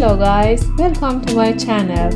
Hello guys, welcome to my channel.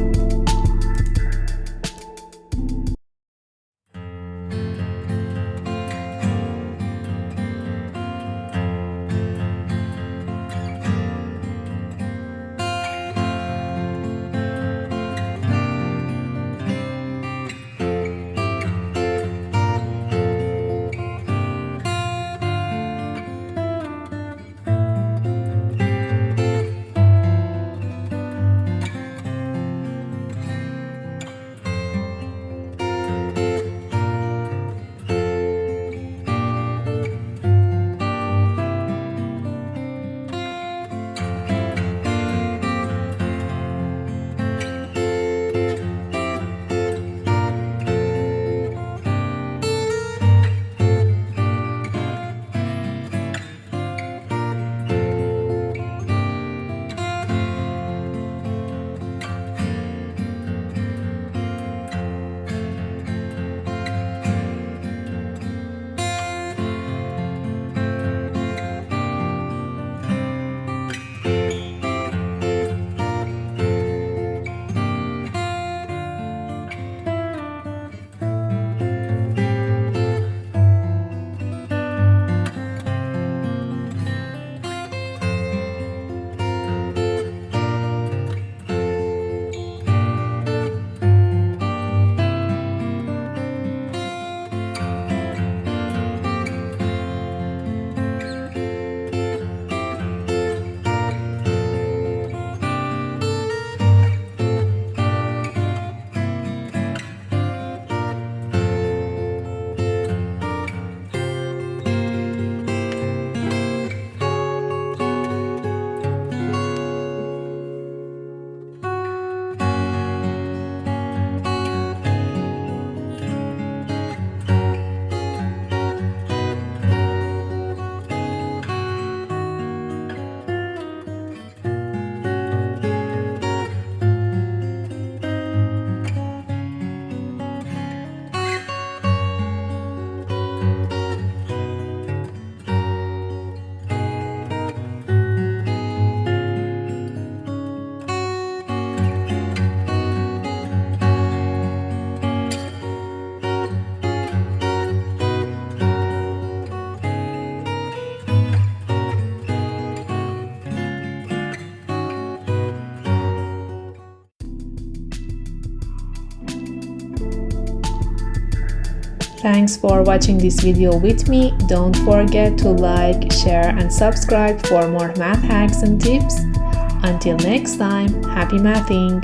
Thanks for watching this video with me. Don't forget to like, share and subscribe for more math hacks and tips. Until next time, happy mathing!